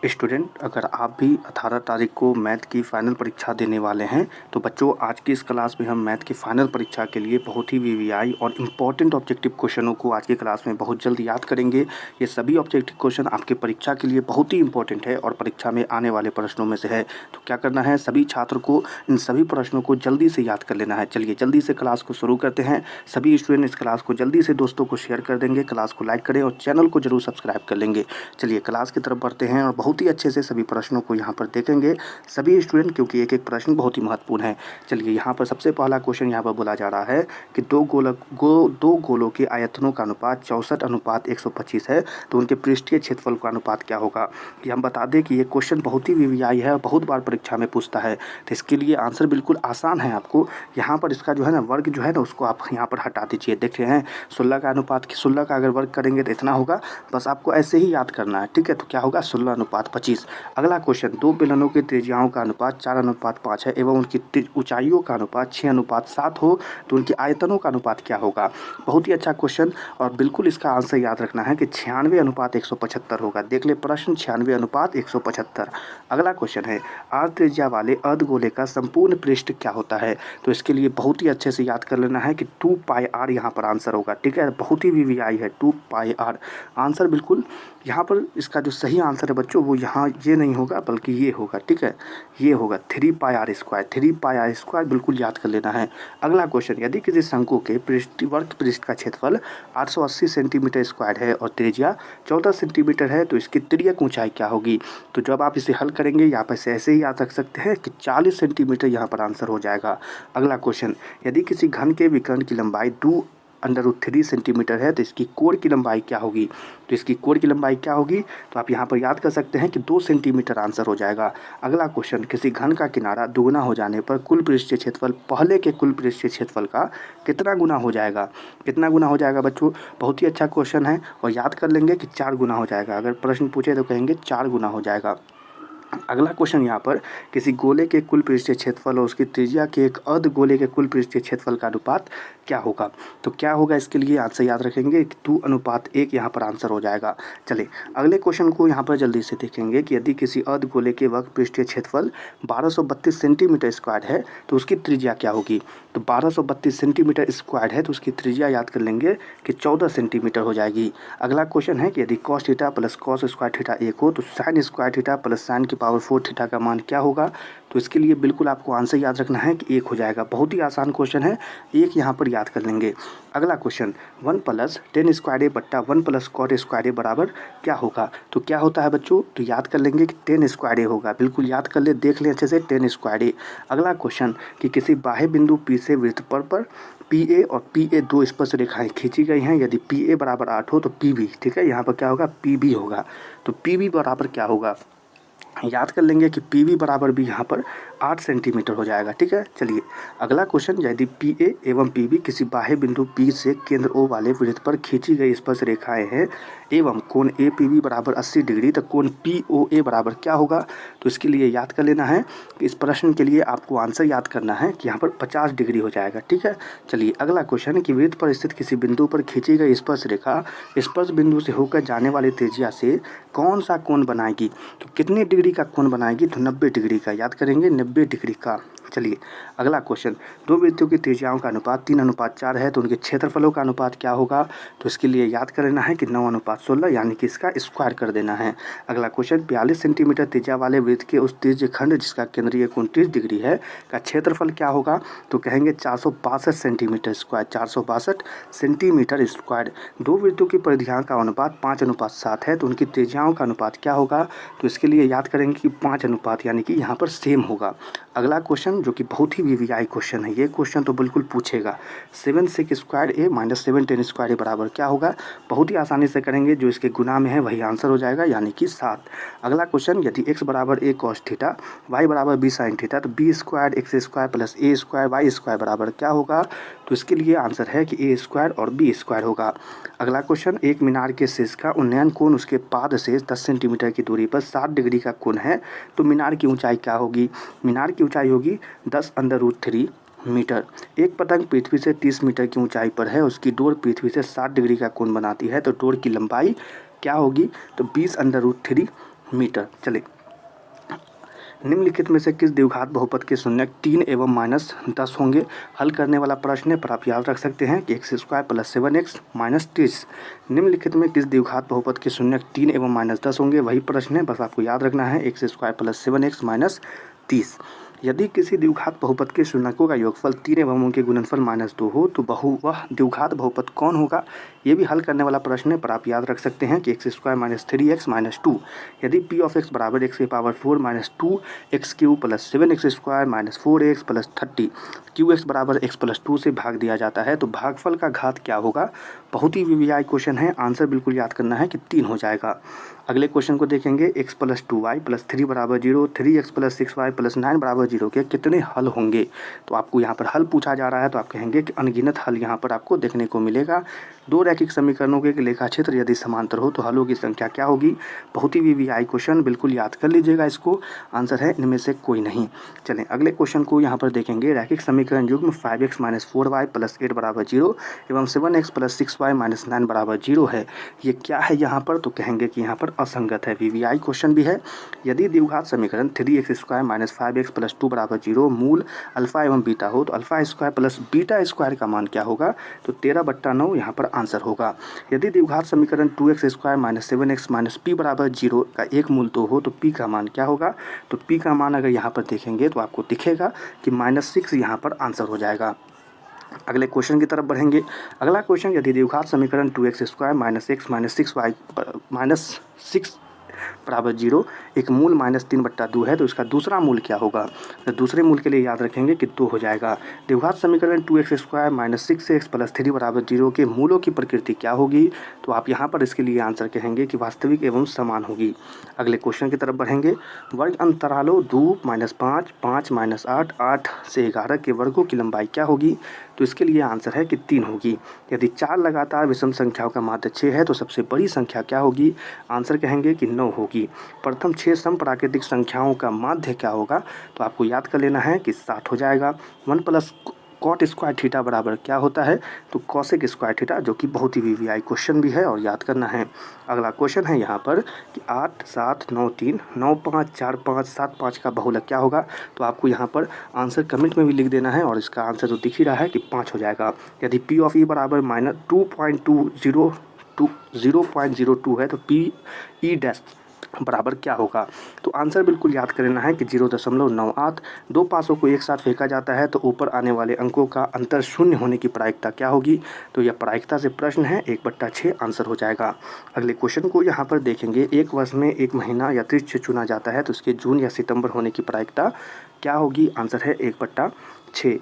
Student, अगर आप भी 18 तारीख को मैथ की फ़ाइनल परीक्षा देने वाले हैं तो बच्चों आज की इस क्लास में हम मैथ की फ़ाइनल परीक्षा के लिए बहुत ही वीवीआई और इम्पॉर्टेंट ऑब्जेक्टिव क्वेश्चनों को आज की क्लास में बहुत जल्द याद करेंगे। ये सभी ऑब्जेक्टिव क्वेश्चन आपके परीक्षा के लिए बहुत ही इंपॉर्टेंट है और परीक्षा में आने वाले प्रश्नों में से है। तो क्या करना है, सभी छात्र को इन सभी प्रश्नों को जल्दी से याद कर लेना है। चलिए जल्दी से क्लास को शुरू करते हैं। सभी स्टूडेंट इस क्लास को जल्दी से दोस्तों को शेयर कर देंगे, क्लास को लाइक करें और चैनल को जरूर सब्सक्राइब कर लेंगे। चलिए क्लास की तरफ बढ़ते हैं और बहुत ही अच्छे से सभी प्रश्नों को यहाँ पर देखेंगे सभी स्टूडेंट, क्योंकि एक एक प्रश्न बहुत ही महत्वपूर्ण है। चलिए यहाँ पर सबसे पहला क्वेश्चन यहाँ पर बोला जा रहा है कि दो गोलों के आयतनों का अनुपात 64:125 है, तो उनके पृष्ठीय क्षेत्रफल का अनुपात क्या होगा। कि हम बता दें कि ये क्वेश्चन बहुत ही वीवीआई है और बहुत बार परीक्षा में पूछता है, तो इसके लिए आंसर बिल्कुल आसान है। आपको यहाँ पर इसका जो है ना वर्ग जो है ना उसको आप यहाँ पर हटा दीजिए। देख रहे हैं 16 का अनुपात, 16 का अगर वर्ग करेंगे तो इतना होगा। बस आपको ऐसे ही याद करना है, ठीक है। तो क्या होगा 16:25। अगला क्वेश्चन, दो बेलनों की त्रिज्याओं का अनुपात 4:5 है एवं उनकी ऊंचाइयों का अनुपात 6:7 हो, तो उनके आयतनों का अनुपात क्या होगा। बहुत ही अच्छा क्वेश्चन और बिल्कुल इसका आंसर याद रखना है कि 96:175 होगा। देख ले प्रश्न 96:175। अगला क्वेश्चन है, आर त्रिज्या वाले अर्धगोले का संपूर्ण पृष्ठ क्या होता है। तो इसके लिए बहुत ही अच्छे से याद कर लेना है कि 2πr यहाँ पर आंसर होगा, ठीक है। बहुत ही वीवीआई है 2πr आंसर। बिल्कुल यहाँ पर इसका जो सही आंसर है बच्चों वो यहाँ ये नहीं होगा बल्कि ये होगा, ठीक है। ये होगा 3πr²। बिल्कुल याद कर लेना है। अगला क्वेश्चन, यदि किसी शंकु के वर्ग पृष्ठ का क्षेत्रफल 880 सेंटीमीटर स्क्वायर है और त्रिज्या 14 सेंटीमीटर है, तो इसकी तिर्यक ऊंचाई क्या होगी। तो जब आप इसे हल करेंगे यहाँ पर से ऐसे ही याद रख सकते हैं कि 40 सेंटीमीटर यहाँ पर आंसर हो जाएगा। अगला क्वेश्चन, यदि किसी घन के विकर्ण की लंबाई 2√3 सेंटीमीटर है, तो इसकी कोण की लंबाई क्या होगी। तो इसकी कोण की लंबाई क्या होगी, तो आप यहाँ पर याद कर सकते हैं कि 2 सेंटीमीटर आंसर हो जाएगा। अगला क्वेश्चन, किसी घन का किनारा दुगुना हो जाने पर कुल पृष्ठीय क्षेत्रफल पहले के कुल पृष्ठीय क्षेत्रफल का कितना गुना हो जाएगा। कितना गुना हो जाएगा बच्चों, बहुत ही अच्छा क्वेश्चन है और याद कर लेंगे कि 4 गुना हो जाएगा। अगर प्रश्न पूछे तो कहेंगे 4 गुना हो जाएगा। अगला क्वेश्चन यहाँ पर, किसी गोले के कुल पृष्ठीय क्षेत्रफल और उसकी त्रिज्या के एक अर्ध गोले के कुल पृष्ठीय क्षेत्रफल का अनुपात क्या होगा। तो क्या होगा, इसके लिए आंसर याद रखेंगे 2:1 यहाँ पर आंसर हो जाएगा। चलिए अगले क्वेश्चन को यहाँ पर जल्दी से देखेंगे कि यदि किसी अर्ध गोले के वर्ग पृष्ठीय क्षेत्रफल 1232 सेंटीमीटर स्क्वायर है, तो उसकी त्रिज्या क्या होगी। तो 1232 सेंटीमीटर स्क्वायर है तो उसकी त्रिज्या याद कर लेंगे कि 14 सेंटीमीटर हो जाएगी। अगला क्वेश्चन है कि यदि cos theta plus cos square theta 1 हो, तो sin square theta plus sin की पावर 4 थीटा का मान क्या होगा। तो इसके लिए बिल्कुल आपको आंसर याद रखना है कि 1 हो जाएगा। बहुत ही आसान क्वेश्चन है, 1 यहाँ पर याद कर लेंगे। अगला क्वेश्चन, 1 + tan स्क्वायर ए बट्टा 1 + cot स्क्वायर ए बराबर क्या होगा। तो क्या होता है बच्चों, तो याद कर लेंगे कि tan स्क्वायर ए होगा। बिल्कुल याद कर ले, देख लें अच्छे से tan स्क्वायर ए। अगला क्वेश्चन, कि किसी बाह्य बिंदु P से वृत्त पर PA और PA दो स्पर्श रेखाएं खींची गई हैं। यदि PA बराबर 8 हो तो PB, ठीक है, यहाँ पर क्या होगा PB होगा। तो PB बराबर क्या होगा, याद कर लेंगे कि PB बराबर भी यहाँ पर 8 सेंटीमीटर हो जाएगा, ठीक है। चलिए अगला क्वेश्चन, यदि PA एवं PB किसी बाह्य बिंदु P से केंद्र O वाले वृत्त पर खींची गई स्पर्श रेखाएं हैं एवं कोण APB बराबर 80 डिग्री, तो कोण POA बराबर क्या होगा। तो इसके लिए याद कर लेना है कि इस प्रश्न के लिए आपको आंसर याद करना है कि यहाँ पर 50 डिग्री हो जाएगा, ठीक है। चलिए अगला क्वेश्चन, कि वृत्त पर स्थित किसी बिंदु पर खींची गई स्पर्श रेखा स्पर्श बिंदु से होकर जाने वाली त्रिज्या से कौन सा कोण बनाएगी। तो कितने डिग्री का कोण बनाएगी, तो 90 डिग्री का। याद करेंगे 90 डिग्री का। चलिए अगला क्वेश्चन, दो वृत्तों की त्रिज्याओं का अनुपात 3:4 है, तो उनके क्षेत्रफलों का अनुपात क्या होगा। तो इसके लिए याद कर लेना है कि 9:16, यानी कि इसका स्क्वायर कर देना है। अगला क्वेश्चन, 42 सेंटीमीटर त्रिज्या वाले वृत्त के उस त्रिज्य खंड जिसका केंद्रीय कोण 30 डिग्री है का क्षेत्रफल क्या होगा। तो कहेंगे 462 सेंटीमीटर स्क्वायर। 462 centimetre square. दो वृत्तों की परिधियाँ का अनुपात 5:7 है, तो उनकी त्रिज्याओं का अनुपात क्या होगा। तो इसके लिए याद करेंगे कि 5 अनुपात, यानी कि यहाँ पर सेम होगा। अगला क्वेश्चन जो कि बहुत ही वीवीआई क्वेश्चन है, ये क्वेश्चन तो बिल्कुल पूछेगा, 7 sec स्क्वायर ए माइनस 7 tan स्क्वायर ए बराबर क्या होगा। बहुत ही आसानी से करेंगे, जो इसके गुना में है वही आंसर हो जाएगा, यानी कि 7। अगला क्वेश्चन, यदि x बराबर a cos थीटा y बराबर b sin थीटा, तो b square x square plus a square y square बराबर क्या होगा। तो इसके लिए आंसर है कि a स्क्वायर और b स्क्वायर होगा। अगला क्वेश्चन, एक मीनार के शीर्ष का उन्नयन कोण उसके पाद से 10 सेंटीमीटर की दूरी पर 60 डिग्री का कोण है, तो मीनार की ऊंचाई क्या होगी। मीनार की ऊंचाई होगी 10√3 मीटर। एक पतंग पृथ्वी से 30 मीटर की ऊंचाई पर है, उसकी डोर पृथ्वी से 60 डिग्री का कोण बनाती है, तो डोर की लंबाई क्या होगी। तो 20√3 मीटर। चले, निम्नलिखित में से किस द्विघात बहुपद के शून्यक 3 एवं -10 होंगे? हल करने वाला प्रश्न है, पर आप याद रख सकते हैं कि x² + 7x - 30। निम्नलिखित में किस द्विघात बहुपद के शून्यक 3 एवं -10 होंगे? वही प्रश्न है, बस आपको याद रखना है x² + 7x - 30। यदि किसी द्विघात बहुपद के शून्यकों का योगफल 3 एवं उनके गुणनफल -2 हो तो वह द्विघात बहुपद कौन होगा? ये भी हल करने वाला प्रश्न है, पर आप याद रख सकते हैं कि x² - 3x - 2। यदि p ऑफ x बराबर x⁴ - 2x³ + 7x² - 4x + 30 qx बराबर x + 2 से भाग दिया जाता है तो भागफल का घात क्या होगा? बहुत ही वीवीआई क्वेश्चन है, आंसर बिल्कुल याद करना है कि 3 हो जाएगा। अगले क्वेश्चन को देखेंगे, x + 2y + 3 = 0, 3x + 6y + 9 = 0 के कितने हल होंगे? तो आपको यहाँ पर हल पूछा जा रहा है तो आप कहेंगे कि अनगिनत हल यहाँ पर आपको देखने को मिलेगा। दो रैखिक समीकरणों के लेखा क्षेत्र यदि समांतर हो तो हलों की संख्या क्या होगी? बहुत ही वीवीआई क्वेश्चन, बिल्कुल याद कर लीजिएगा इसको। आंसर है इनमें से कोई नहीं। चलें अगले क्वेश्चन को यहाँ पर देखेंगे, रैखिक समीकरण युग्म 5x - 4y + 8 = 0 एवं 7x + 6y - 9 = 0 है। ये क्या है यहाँ पर? तो कहेंगे कि यहाँ पर असंगत है। वीवीआई क्वेश्चन भी है। यदि द्विघात समीकरण 3x² - 5x + 2 = 0 मूल अल्फा एवं बीटा हो तो α² + β² का मान क्या होगा? तो 13/9 यहाँ पर आंसर होगा। यदि द्विघात समीकरण 2x² - 7x - p = 0 का एक मूल तो हो तो p का मान क्या होगा? तो p का मान अगर यहाँ पर देखेंगे तो आपको दिखेगा कि -6 यहाँ पर आंसर हो जाएगा। अगले क्वेश्चन की तरफ बढ़ेंगे। अगला क्वेश्चन, यदि द्विघात समीकरण 2x² - x - 6y -6 बराबर 0 एक मूल -3/2 है तो इसका दूसरा मूल क्या होगा? तो दूसरे मूल के लिए याद रखेंगे कि 2 हो जाएगा। द्विघात समीकरण 2x² - 6x + 3 = 0 के मूलों की प्रकृति क्या होगी? तो आप यहाँ पर इसके लिए आंसर कहेंगे कि वास्तविक एवं समान होगी। अगले क्वेश्चन की तरफ बढ़ेंगे। वर्ग अंतरालों 2 - 5 5 - 8 8 से 11 के वर्गों की लंबाई क्या होगी? तो इसके लिए आंसर है कि 3 होगी। यदि 4 लगातार विषम संख्याओं का माध्य 6 है तो सबसे बड़ी संख्या क्या होगी? आंसर कहेंगे कि 9 होगी। प्रथम 6 समप्राकृतिक संख्याओं का माध्य क्या होगा? तो आपको याद कर लेना है कि 7 हो जाएगा। 1 + cot² थीटा बराबर क्या होता है? तो cosec² थीटा, जो कि बहुत ही वीवीआई क्वेश्चन भी है और याद करना है। अगला क्वेश्चन है यहाँ पर कि 8 7 9 3 9 5 4 5 7 5 का बहुलक क्या होगा? तो आपको यहाँ पर आंसर कमेंट में भी लिख देना है और इसका आंसर तो दिख ही रहा है कि 5 हो जाएगा। यदि p ऑफ e बराबर -0.02 है तो p e डैश बराबर क्या होगा? तो आंसर बिल्कुल याद कर लेना है कि 0.98। दो पासों को एक साथ फेंका जाता है तो ऊपर आने वाले अंकों का अंतर शून्य होने की प्रायिकता क्या होगी? तो यह प्रायिकता से प्रश्न है, 1/6 आंसर हो जाएगा। अगले क्वेश्चन को यहाँ पर देखेंगे। एक वर्ष में एक महीना या तीथि चुना जाता है तो इसके जून या सितंबर होने की प्रायिकता क्या होगी? आंसर है 1/6।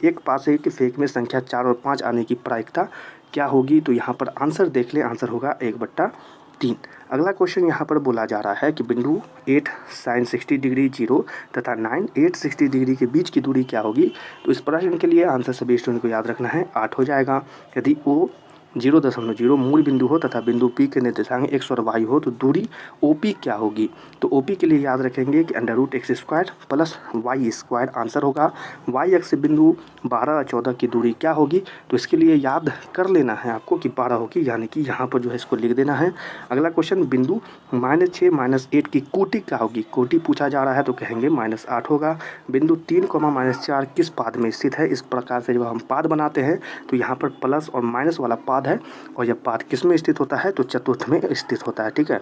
एक पासे के फेंक में संख्या 4 और 5 आने की प्रायिकता क्या होगी? तो यहाँ पर आंसर देख ले, आंसर होगा 1/3। अगला क्वेश्चन यहाँ पर बोला जा रहा है कि बिंदु 8 sin 60 डिग्री 0 तथा 9 8 60 डिग्री के बीच की दूरी क्या होगी? तो इस प्रश्न के लिए आंसर सभी स्टूडेंट को याद रखना है, 8 हो जाएगा। यदि O 0.0 मूल बिंदु हो तथा बिंदु P के निर्देशांक x और y हो तो दूरी OP क्या होगी? तो OP के लिए याद रखेंगे कि √x² + y² आंसर होगा। y अक्ष से बिंदु 12 और 14 की दूरी क्या होगी? तो इसके लिए याद कर लेना है आपको कि 12 होगी, यानी कि यहाँ पर जो है इसको लिख देना है। अगला क्वेश्चन, बिंदु -6 - 8 की कोटि क्या होगी? कोटि पूछा जा रहा है तो कहेंगे -8 होगा। बिंदु 3, -4 किस पाद में स्थित है? इस प्रकार से जब हम पाद बनाते हैं तो यहाँ पर प्लस और माइनस वाला पाद है और यह पाद किस में स्थित होता है? तो चतुर्थ में स्थित होता है। ठीक है,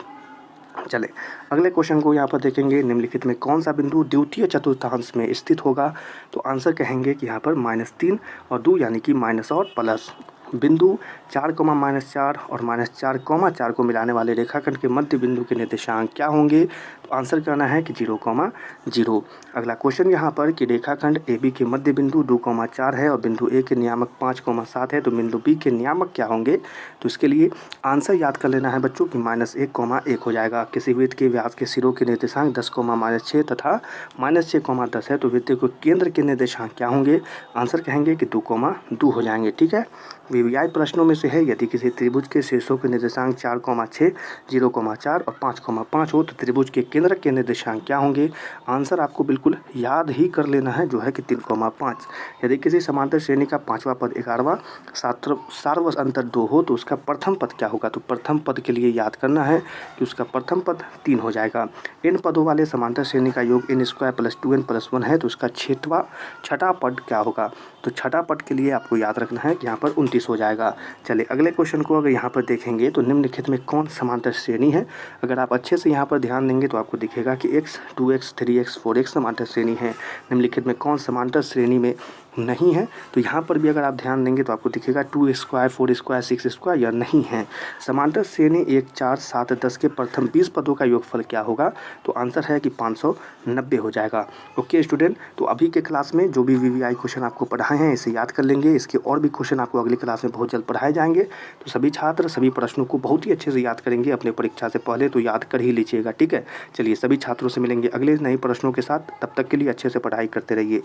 चले अगले क्वेश्चन को यहाँ पर देखेंगे। निम्नलिखित में कौन सा बिंदु द्वितीय चतुर्थांश में स्थित होगा? तो आंसर कहेंगे कि यहाँ पर -3 और 2 यानी कि माइनस और प्लस। बिंदु 4, -4 और -4, 4 को मिलाने वाले रेखाखंड के मध्य बिंदु के निर्देशांक क्या होंगे? तो आंसर करना है कि 0,0। अगला क्वेश्चन यहाँ पर कि रेखाखंड AB के मध्य बिंदु 2,4 है और बिंदु A के नियामक 5,7 है तो बिंदु B के नियामक क्या होंगे? तो इसके लिए आंसर याद कर लेना है बच्चों कि -1,1 हो जाएगा। किसी वृत्त के व्यास के सिरों के निर्देशांक 10, -6 तथा -6,10 है तो वृत्त के केंद्र के निर्देशांक क्या होंगे? आंसर कहेंगे कि 2,2 हो जाएंगे। ठीक है, वीवीआई प्रश्नों में से है। यदि किसी त्रिभुज के शीर्षों के निर्देशांक 4,6, 0,4 और 5,5 हो तो त्रिभुज के केंद्रक के निर्देशांक क्या होंगे? आंसर आपको बिल्कुल याद ही कर लेना है, जो है कि 3,5। यदि किसी समांतर श्रेणी का 5वां पद 11वां सार्वस अंतर 2 हो तो उसका प्रथम पद क्या होगा? तो प्रथम पद के लिए याद करना है कि उसका प्रथम पद 3 हो जाएगा। n पदों वाले समांतर श्रेणी का योग n² + 2n + 1 है तो उसका छठा पद क्या होगा? तो छठा पद के लिए आपको याद रखना है कि यहाँ पर 29 हो जाएगा। चलिए अगले क्वेश्चन को अगर यहाँ पर देखेंगे तो निम्नलिखित में कौन समांतर श्रेणी है? अगर आप अच्छे से यहाँ पर ध्यान देंगे तो आपको दिखेगा कि x, 2x, 3x, 4x समांतर श्रेणी है। निम्नलिखित में कौन समांतर श्रेणी में नहीं है? तो यहाँ पर भी अगर आप ध्यान देंगे तो आपको दिखेगा 2² 4², 6² यह नहीं है। समांतर श्रेणी 1, 4, 7, 10 के प्रथम 20 पदों का योगफल क्या होगा? तो आंसर है कि 590 हो जाएगा। ओके स्टूडेंट, तो अभी के क्लास में जो भी वीवीआई क्वेश्चन आपको पढ़ाए हैं इसे याद कर लेंगे। इसके और भी क्वेश्चन आपको अगली क्लास में बहुत जल्द पढ़ाए जाएंगे। तो सभी छात्र सभी प्रश्नों को बहुत ही अच्छे से याद करेंगे अपने परीक्षा से पहले, तो याद कर ही लीजिएगा, ठीक है। चलिए सभी छात्रों से मिलेंगे अगले नए प्रश्नों के साथ, तब तक के लिए अच्छे से पढ़ाई करते रहिए।